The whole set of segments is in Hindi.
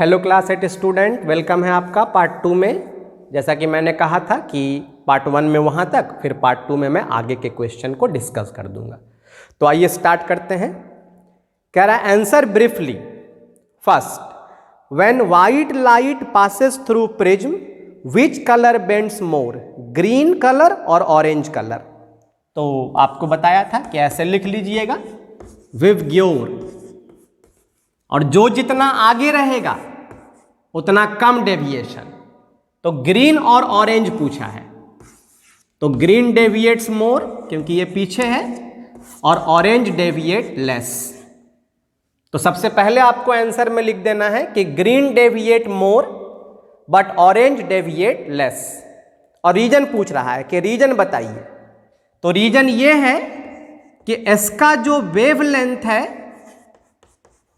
हेलो क्लास 8 स्टूडेंट, वेलकम है आपका पार्ट 2 में। जैसा कि मैंने कहा था कि पार्ट 1 में वहाँ तक, फिर पार्ट 2 में मैं आगे के क्वेश्चन को डिस्कस कर दूंगा। तो आइए स्टार्ट करते हैं। कह रहा है answer briefly. First, when white light passes through prism which colour bends more, green colour और ऑरेंज कलर। तो आपको बताया था कि ऐसे लिख लीजिएगा विवग्योर, और जो जितना आगे रहेगा उतना कम डेविएशन। तो ग्रीन और ऑरेंज पूछा है, तो ग्रीन डेविएट्स मोर क्योंकि ये पीछे है, और ऑरेंज डेविएट लेस। तो सबसे पहले आपको आंसर में लिख देना है कि green deviate more but orange deviate less. और रीजन पूछ रहा है कि रीजन बताइए। तो रीजन ये है कि इसका जो वेवलेंथ है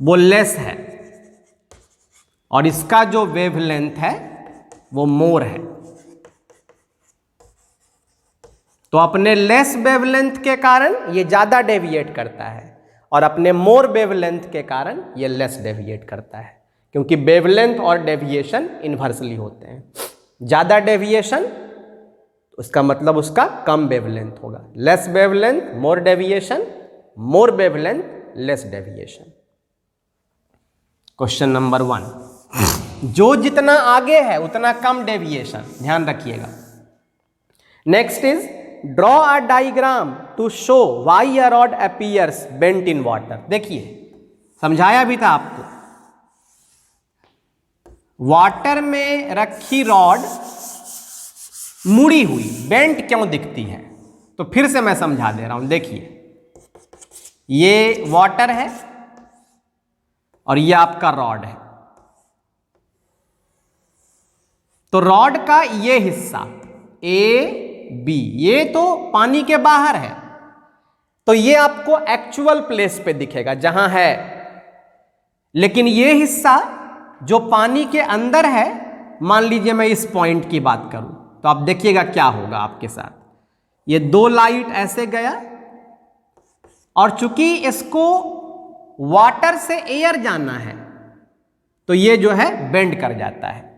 वो लेस है और इसका जो वेवलेंथ है वो मोर है। तो अपने लेस वेवलेंथ के कारण ये ज्यादा डेविएट करता है और अपने मोर वेवलेंथ के कारण ये लेस डेविएट करता है, क्योंकि वेवलेंथ और डेविएशन इन्वर्सली होते हैं। ज्यादा डेविएशन उसका मतलब उसका कम वेवलेंथ होगा, less wavelength more deviation, more wavelength less deviation. Question number 1, जो जितना आगे है उतना कम डेविएशन, ध्यान रखिएगा। Next is draw a diagram to show why a rod appears bent in water. देखिए समझाया भी था आपको, वाटर में रखी रॉड मुड़ी हुई बेंट क्यों दिखती है। तो फिर से मैं समझा दे रहा हूं। देखिए ये वाटर है और ये आपका रॉड है। तो रॉड का ये हिस्सा ए बी, ये तो पानी के बाहर है, तो ये आपको एक्चुअल प्लेस पे दिखेगा जहां है। लेकिन ये हिस्सा जो पानी के अंदर है, मान लीजिए मैं इस पॉइंट की बात करूं, तो आप देखिएगा क्या होगा आपके साथ। ये दो लाइट ऐसे गया और चूंकि इसको वाटर से एयर जाना है तो ये जो है बेंड कर जाता है,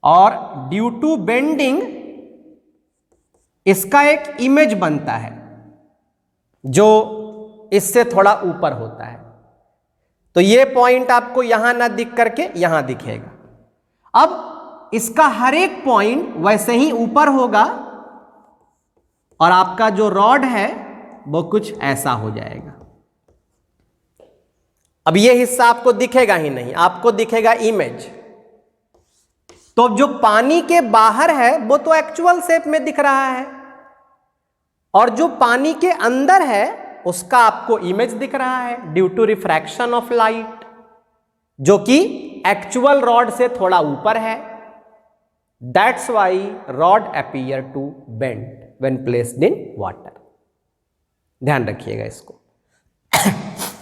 और ड्यू टू बेंडिंग इसका एक इमेज बनता है जो इससे थोड़ा ऊपर होता है। तो ये पॉइंट आपको यहां ना दिख करके यहां दिखेगा। अब इसका हर एक पॉइंट वैसे ही ऊपर होगा और आपका जो रॉड है वो कुछ ऐसा हो जाएगा। अब ये हिस्सा आपको दिखेगा ही नहीं, आपको दिखेगा इमेज। तो जो पानी के बाहर है वो तो एक्चुअल शेप में दिख रहा है, और जो पानी के अंदर है उसका आपको इमेज दिख रहा है due to refraction of light, जो कि एक्चुअल रॉड से थोड़ा ऊपर है। That's why rod appear to bend when placed in water. ध्यान रखिएगा इसको।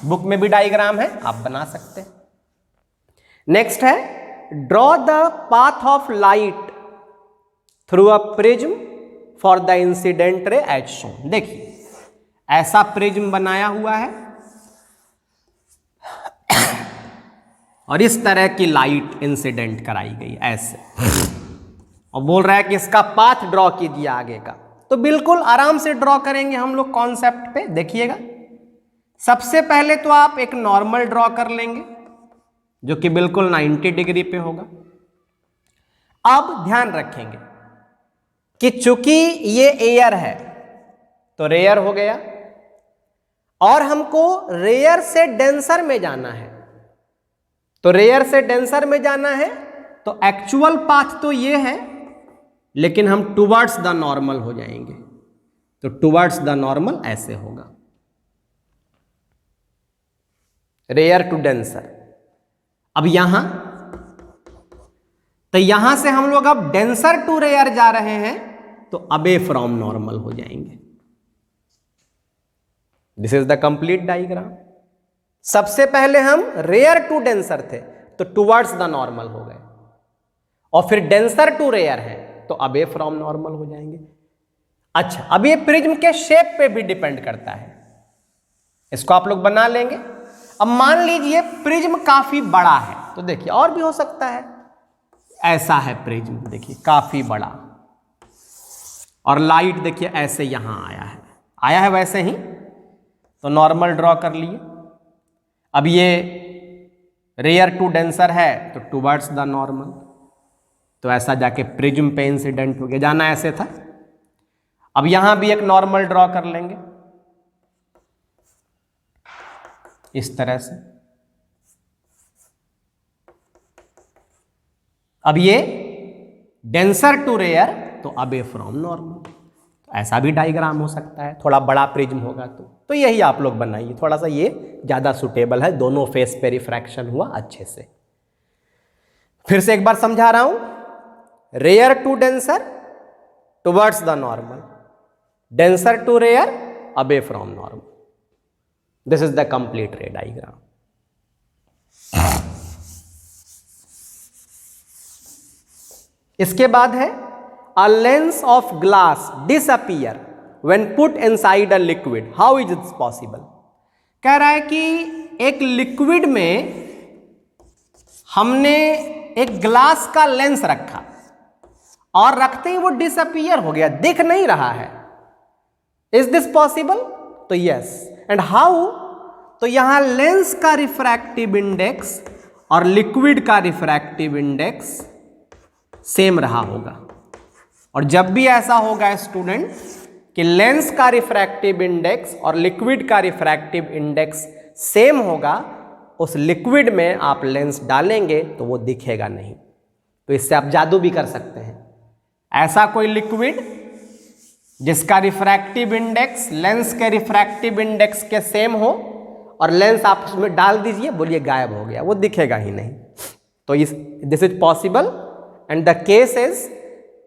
बुक में भी डायग्राम है, आप बना सकते हैं। नेक्स्ट है draw the path of light through a prism for the incident ray as shown. देखिए ऐसा प्रिज्म बनाया हुआ है और इस तरह की लाइट इंसिडेंट कराई गई ऐसे, और बोल रहा है कि इसका पाथ ड्रॉ कीजिए आगे का। तो बिल्कुल आराम से ड्रॉ करेंगे हम लोग कॉन्सेप्ट पे। देखिएगा सबसे पहले तो आप एक नॉर्मल ड्रॉ कर लेंगे जो कि बिल्कुल 90 डिग्री पे होगा। अब ध्यान रखेंगे कि चूंकि ये एयर है तो रेयर हो गया, और हमको रेयर से डेंसर में जाना है। तो रेयर से डेंसर में जाना है तो एक्चुअल पाथ तो ये है, लेकिन हम टुवर्ड्स द नॉर्मल हो जाएंगे। तो टुवर्ड्स द नॉर्मल ऐसे होगा, रेयर टू डेंसर। अब यहां तो यहां से हम लोग अब डेंसर टू रेयर जा रहे हैं, तो अवे फ्रॉम नॉर्मल हो जाएंगे। This is the complete diagram. सबसे पहले हम रेयर टू डेंसर थे तो टुवर्ड्स द नॉर्मल हो गए, और फिर डेंसर टू रेयर है तो अवे फ्रॉम नॉर्मल हो जाएंगे। अच्छा, अब ये प्रिज्म के शेप पे भी डिपेंड करता है, इसको आप लोग बना लेंगे। अब मान लीजिए प्रिज्म काफी बड़ा है, तो देखिए और भी हो सकता है, ऐसा है प्रिज्म, देखिए काफी बड़ा, और लाइट देखिए ऐसे यहां आया है वैसे ही, तो नॉर्मल ड्रॉ कर लिए। अब ये रेयर टू डेंसर है तो टुवर्ड्स द नॉर्मल, तो ऐसा जाके प्रिज्म पे इंसिडेंट हो गया, जाना ऐसे था। अब यहां भी एक नॉर्मल ड्रॉ कर लेंगे इस तरह से। अब ये डेंसर टू रेयर तो अबे फ्रॉम नॉर्मल, तो ऐसा भी डायग्राम हो सकता है, थोड़ा बड़ा प्रिज्म होगा तो यही आप लोग बनाइए, थोड़ा सा ये ज्यादा सुटेबल है, दोनों फेस पे रिफ्रैक्शन हुआ अच्छे से। फिर से एक बार समझा रहा हूं, rare to denser towards the normal, denser to rare away from normal, this is the complete ray diagram. इसके बाद है a lens of glass disappear when put inside a liquid, how is it possible. कह रहा है कि एक लिक्विड में हमने एक ग्लास का लेंस रखा और रखते ही वो डिसअपियर हो गया, दिख नहीं रहा है, इज दिस पॉसिबल, तो यस। एंड हाउ, तो यहां लेंस का रिफ्रैक्टिव इंडेक्स और लिक्विड का रिफ्रैक्टिव इंडेक्स सेम रहा होगा, और जब भी ऐसा होगा स्टूडेंट कि लेंस का रिफ्रैक्टिव इंडेक्स और लिक्विड का रिफ्रैक्टिव इंडेक्स सेम होगा, उस लिक्विड में आप लेंस डालेंगे तो वो दिखेगा नहीं। तो इससे आप जादू भी कर सकते हैं, ऐसा कोई लिक्विड जिसका रिफ्रैक्टिव इंडेक्स लेंस के रिफ्रैक्टिव इंडेक्स के सेम हो, और लेंस आप उसमें डाल दीजिए, बोलिए गायब हो गया, वो दिखेगा ही नहीं। तो this is possible, and the case is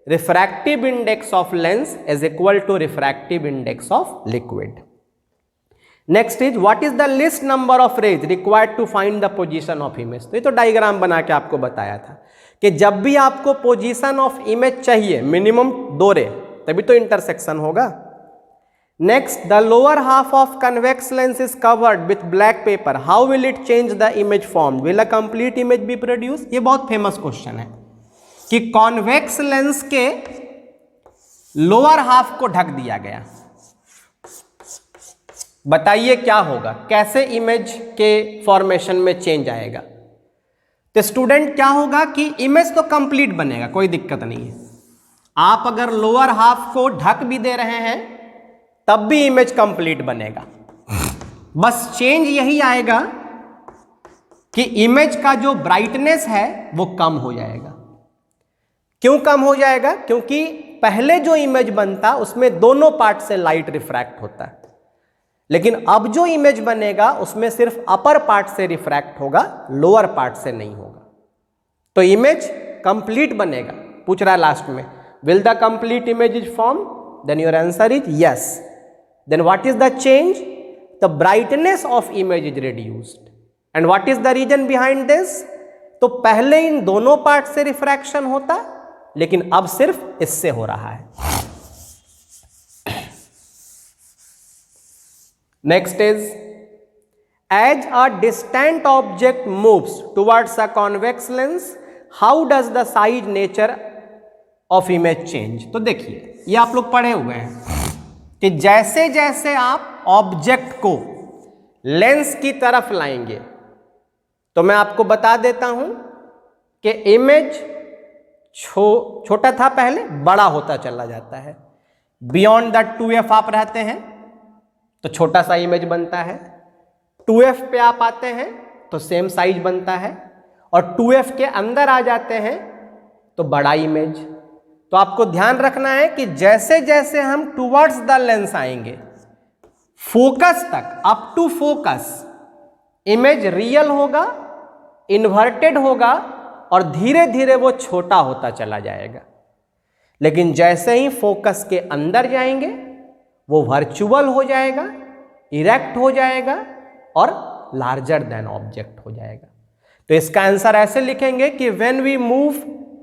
refractive index of lens is equal to refractive index of liquid. Next is what is the least number of rays required to find the position of image। तो ये तो डायग्राम बना के आपको बताया था कि जब भी आपको पोजीशन ऑफ इमेज चाहिए मिनिमम 2 रे, तभी तो इंटरसेक्शन होगा। Next, the lower half of convex lens is covered with black pepper, how will it change the image form, will a complete image B produce. ये बहुत फेमस क्वेश्चन है कि कॉन्वेक्स लेंस के लोअर हाफ को ढक दिया गया, बताइए क्या होगा, कैसे इमेज के फॉर्मेशन में चेंज आएगा। तो स्टूडेंट क्या होगा कि इमेज तो कंप्लीट बनेगा, कोई दिक्कत नहीं है, आप अगर लोअर हाफ को ढक भी दे रहे हैं तब भी इमेज कंप्लीट बनेगा, बस चेंज यही आएगा कि इमेज का जो ब्राइटनेस है वो कम हो जाएगा। क्यों कम हो जाएगा? क्योंकि पहले जो इमेज बनता उसमें दोनों पार्ट से लाइट रिफ्रैक्ट होता है, लेकिन अब जो इमेज बनेगा उसमें सिर्फ अपर पार्ट से रिफ्रैक्ट होगा, लोअर पार्ट से नहीं होगा। तो इमेज कंप्लीट बनेगा। पूछ रहा है लास्ट में, will the complete image is form, then your answer is yes. Then what is the change? The brightness of image is reduced. And what is the reason behind this? तो पहले इन दोनों पार्ट से रिफ्रैक्शन होता, लेकिन अब सिर्फ इससे हो रहा है। Next is, as a distant object moves towards a convex lens, how does the size nature of image change. तो देखिए ये आप लोग पढ़े हुए हैं कि जैसे जैसे आप ऑब्जेक्ट को लेंस की तरफ लाएंगे, तो मैं आपको बता देता हूं कि इमेज छोटा था पहले, बड़ा होता चला जाता है। बियॉन्ड द 2f आप रहते हैं तो छोटा सा इमेज बनता है, 2f पे आप आते हैं तो सेम साइज बनता है, और 2f के अंदर आ जाते हैं तो बड़ा इमेज। तो आपको ध्यान रखना है कि जैसे जैसे हम टुवर्ड्स द लेंस आएंगे, फोकस तक, up to focus, image real होगा, इन्वर्टेड होगा, और धीरे धीरे वो छोटा होता चला जाएगा। लेकिन जैसे ही फोकस के अंदर जाएंगे वो वर्चुअल हो जाएगा, इरेक्ट हो जाएगा और लार्जर देन ऑब्जेक्ट हो जाएगा। तो इसका आंसर ऐसे लिखेंगे कि when we move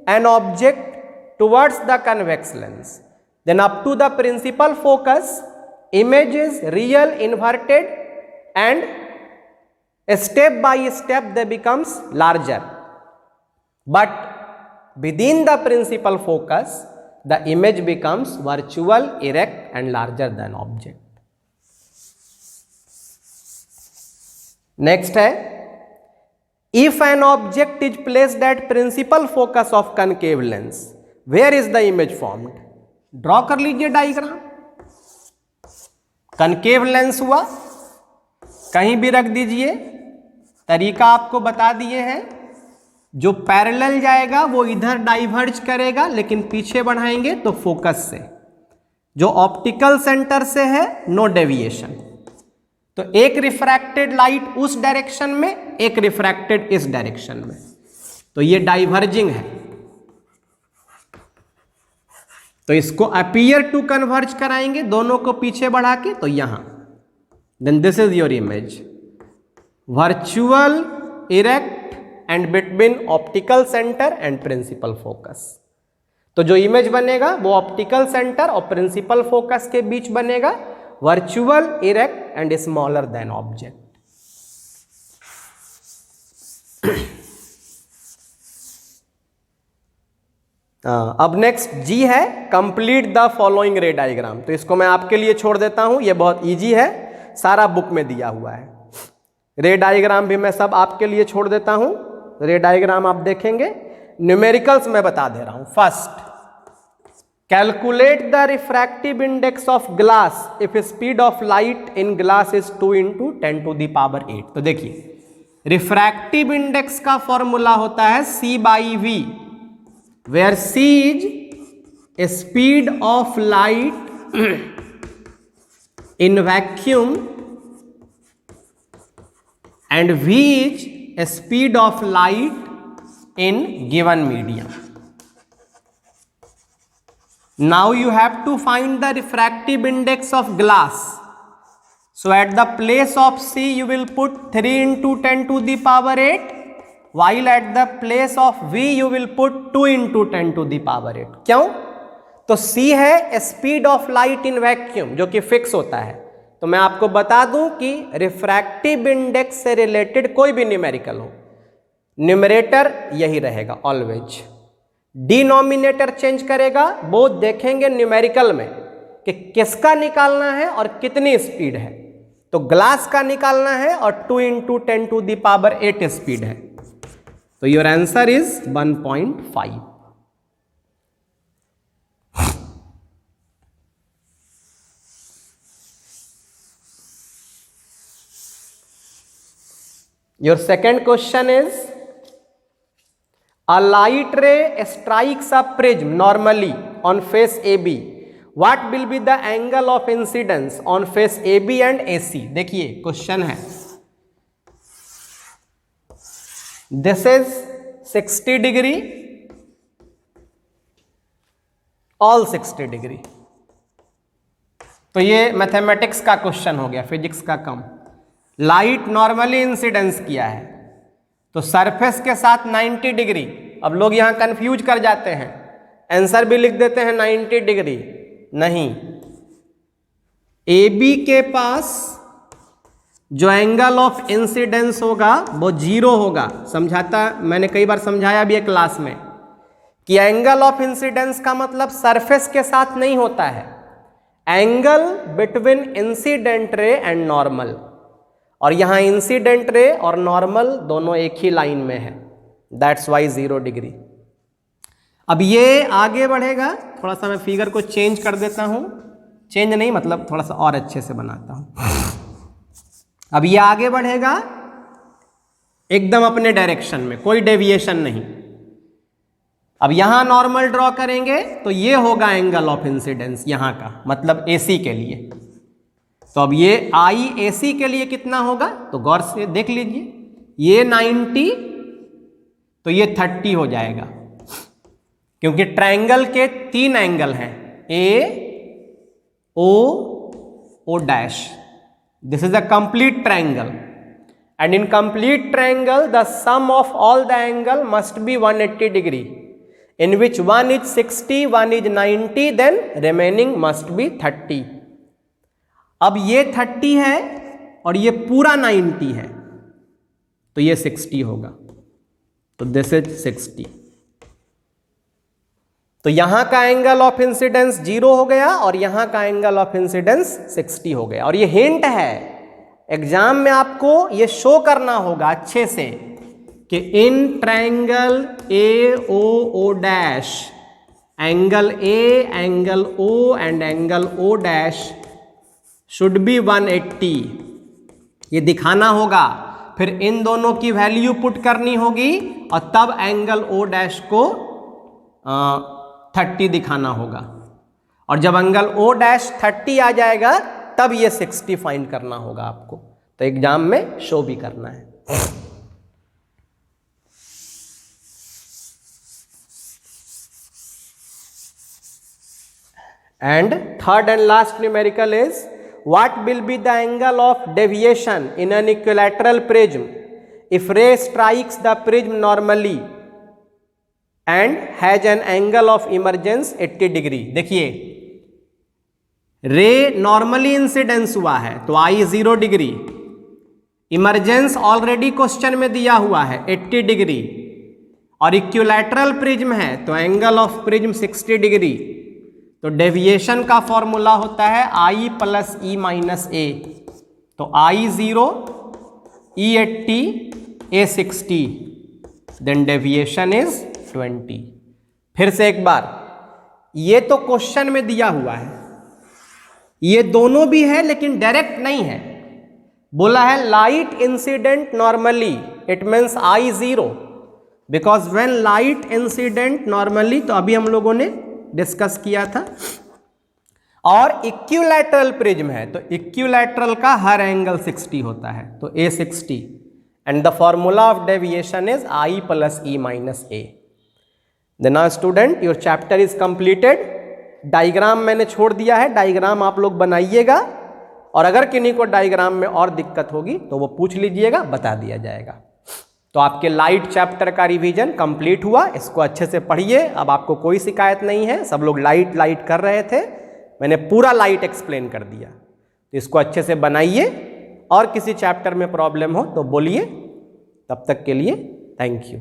an object towards the convex lens, then up to the principal focus, image is real, inverted and Step by step they becomes larger, but within the principal focus the image becomes virtual, erect and larger than object. Next है, if an object is placed at principal focus of concave lens, where is the image formed? Draw कर लीजिए डायग्राम। कनकेव लेंस हुआ, कहीं भी रख दीजिए, तरीका आपको बता दिए हैं। जो पैरेलल जाएगा वो इधर डाइवर्ज करेगा, लेकिन पीछे बढ़ाएंगे तो फोकस से। जो ऑप्टिकल सेंटर से है नो डेविएशन, तो एक रिफ्रैक्टेड लाइट उस डायरेक्शन में, एक रिफ्रैक्टेड इस डायरेक्शन में, तो ये डाइवर्जिंग है। तो इसको अपीयर टू कन्वर्ज कराएंगे दोनों को पीछे बढ़ा के, तो यहां then this is your image, virtual, erect and between optical centre and principal focus. तो जो इमेज बनेगा वो ऑप्टिकल सेंटर और प्रिंसिपल फोकस के बीच बनेगा, virtual, erect and smaller than object. अब नेक्स्ट जी है, complete the following ray diagram. तो इसको मैं आपके लिए छोड़ देता हूं, ये बहुत इजी है, सारा बुक में दिया हुआ है। रे डायग्राम भी मैं सब आपके लिए छोड़ देता हूं। रे डायग्राम आप देखेंगे, न्यूमेरिकल्स मैं बता दे रहा हूं। First, calculate the refractive index of glass if speed of light in glass is 2 × 10⁸ तो देखिए, रिफ्रैक्टिव इंडेक्स का फॉर्मूला होता है C/V, where C is speed of light in vacuum and V is speed of light in given medium. Now you have to find the refractive index of glass. So at the place of C you will put 3 × 10⁸, while at the place of V you will put 2 × 10⁸। क्यों? तो C है speed of light in vacuum, जो कि फिक्स होता है। तो मैं आपको बता दूं कि रिफ्रैक्टिव इंडेक्स से रिलेटेड कोई भी न्यूमेरिकल हो, न्यूमरेटर यही रहेगा ऑलवेज, डिनोमिनेटर चेंज करेगा। वो देखेंगे न्यूमेरिकल में कि किसका निकालना है और कितनी स्पीड है। तो ग्लास का निकालना है और 2 × 10⁸ स्पीड है। तो your answer is 1.5। Your second question is, a light ray strikes a prism normally on face AB. What will be the angle of incidence on face AB and AC? देखिए क्वेश्चन है, this is 60 degree, all 60 degree. तो ये मैथमेटिक्स का क्वेश्चन हो गया, फिजिक्स का कम। लाइट नॉर्मली इंसिडेंस किया है, तो सरफेस के साथ 90 डिग्री। अब लोग यहां कंफ्यूज कर जाते हैं, आंसर भी लिख देते हैं 90 डिग्री। नहीं, AB के पास जो एंगल ऑफ इंसिडेंस होगा वो 0 होगा। समझाता, मैंने कई बार समझाया भी है क्लास में कि एंगल ऑफ इंसिडेंस का मतलब सरफेस के साथ नहीं होता है, angle between incident ray and normal. और यहां इंसिडेंट रे और नॉर्मल दोनों एक ही लाइन में है, दैट्स वाई 0 डिग्री। अब ये आगे बढ़ेगा, थोड़ा सा मैं फिगर को चेंज कर देता हूं, चेंज नहीं मतलब थोड़ा सा और अच्छे से बनाता हूं। अब ये आगे बढ़ेगा एकदम अपने डायरेक्शन में, कोई डेविएशन नहीं। अब यहां नॉर्मल ड्रॉ करेंगे तो ये होगा एंगल ऑफ इंसिडेंस यहां का, मतलब AC के लिए। तो अब ये IAC के लिए कितना होगा, तो गौर से देख लीजिए, ये 90 तो ये 30 हो जाएगा, क्योंकि ट्रायंगल के 3 एंगल हैं, O dash. This is a complete triangle and in complete triangle the sum of all the angle must be 180 degree, in which one is 60, one is 90, then remaining must be 30। अब ये 30 है और ये पूरा 90 है, तो ये 60 होगा, तो दिस इज 60। तो यहां का एंगल ऑफ इंसिडेंस 0 हो गया और यहां का एंगल ऑफ इंसिडेंस 60 हो गया। और ये हिंट है, एग्जाम में आपको ये शो करना होगा अच्छे से कि in triangle A O dash angle A, angle O and angle O dash should be 180, ये दिखाना होगा। फिर इन दोनों की वैल्यू पुट करनी होगी और तब एंगल ओ डैश को 30 दिखाना होगा। और जब एंगल ओ डैश 30 आ जाएगा तब ये 60 फाइंड करना होगा आपको। तो एग्जाम में शो भी करना है। And third and last numerical is, what will be the angle of deviation in an equilateral prism if ray strikes the prism normally and has an angle of emergence 80 degree. देखिए रे नॉर्मली इंसिडेंस हुआ है तो आई 0 डिग्री, इमरजेंस ऑलरेडी क्वेश्चन में दिया हुआ है 80 डिग्री, और इक्विलैटरल प्रिज्म है तो एंगल ऑफ प्रिज्म 60 डिग्री। तो डेविएशन का फॉर्मूला होता है I plus E minus A. तो I 0, E 80, A 60, then deviation is 20। फिर से एक बार, ये तो क्वेश्चन में दिया हुआ है, ये दोनों भी है लेकिन डायरेक्ट नहीं है। बोला है light incident normally, it means I 0, because when light incident normally, तो अभी हम लोगों ने डिस्कस किया था। और इक्विलैटरल प्रिज्म है तो इक्विलैटरल का हर एंगल 60 होता है, तो A 60 and the formula of deviation is I plus E minus A. Then now student your chapter is completed. Diagram मैंने छोड़ दिया है, डायग्राम आप लोग बनाइएगा, और अगर किन्हीं को डायग्राम में और दिक्कत होगी तो वो पूछ लीजिएगा, बता दिया जाएगा। तो आपके लाइट चैप्टर का रिवीजन कंप्लीट हुआ, इसको अच्छे से पढ़िए। अब आपको कोई शिकायत नहीं है, सब लोग लाइट कर रहे थे, मैंने पूरा लाइट एक्सप्लेन कर दिया। तो इसको अच्छे से बनाइए, और किसी चैप्टर में प्रॉब्लम हो तो बोलिए। तब तक के लिए थैंक यू।